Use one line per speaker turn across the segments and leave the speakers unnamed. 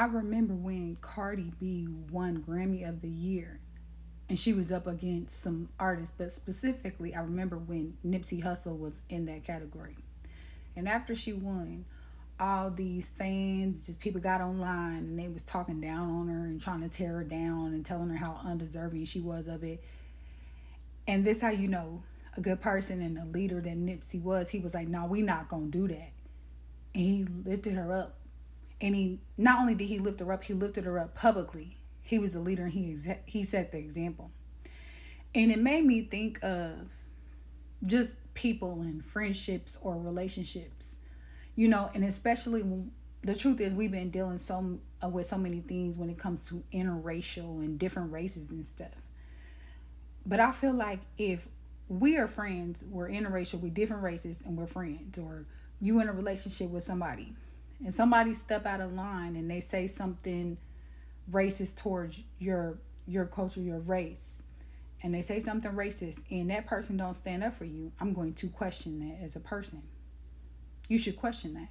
I remember when Cardi B won Grammy of the Year and she was up against some artists, but specifically, I remember when Nipsey Hussle was in that category. And after she won, all these fans, just people got online and they was talking down on her and trying to tear her down and telling her how undeserving she was of it. And this how you know a good person and a leader that Nipsey was. He was like, "No, we not gonna do that." And he lifted her up. And he not only did he lift her up, he lifted her up publicly. He was the leader and he set the example. And it made me think of just people and friendships or relationships, and especially when the truth is we've been dealing with so many things when it comes to interracial and different races and stuff. But I feel like if we are friends, we're interracial, we're different races, and we're friends, or you in a relationship with somebody, and somebody step out of line and they say something racist towards your culture, your race, and they say something racist, and that person don't stand up for you, I'm going to question that as a person. You should question that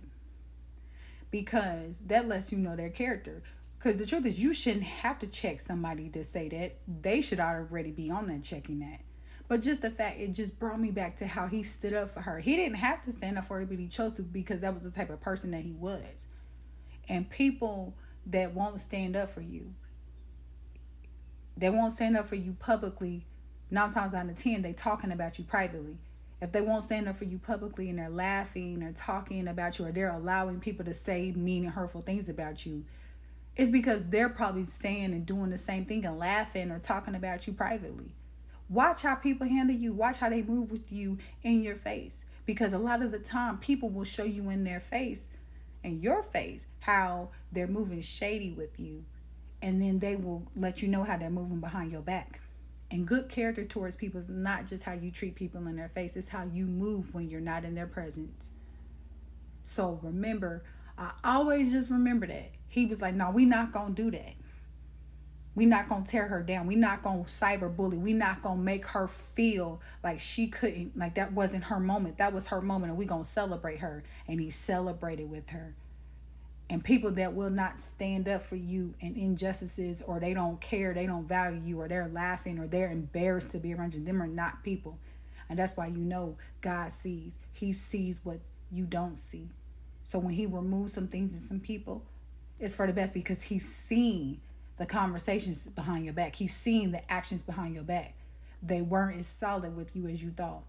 because that lets you know their character. Because the truth is, you shouldn't have to check somebody to say that. They should already be on that checking that. But just the fact, it just brought me back to how he stood up for her. He didn't have to stand up for her, but he chose to because that was the type of person that he was. And people that won't stand up for you, they won't stand up for you publicly. 9 times out of 10, they talking about you privately. If they won't stand up for you publicly and they're laughing or talking about you or they're allowing people to say mean and hurtful things about you, it's because they're probably saying and doing the same thing and laughing or talking about you privately. Watch how people handle you. Watch how they move with you in your face. Because a lot of the time, people will show you in their face, in your face, how they're moving shady with you. And then they will let you know how they're moving behind your back. And good character towards people is not just how you treat people in their face, it's how you move when you're not in their presence. So remember, I always just remember that. He was like, "No, we not going to do that. We not going to tear her down. We not going to cyberbully. We not going to make her feel like she couldn't, like that wasn't her moment. That was her moment and we going to celebrate her." And he celebrated with her. And people that will not stand up for you and injustices, or they don't care, they don't value you, or they're laughing, or they're embarrassed to be around you, them are not people. And that's why God sees. He sees what you don't see. So when he removes some things in some people, it's for the best because he's seeing the conversations behind your back. He's seeing the actions behind your back. They weren't as solid with you as you thought.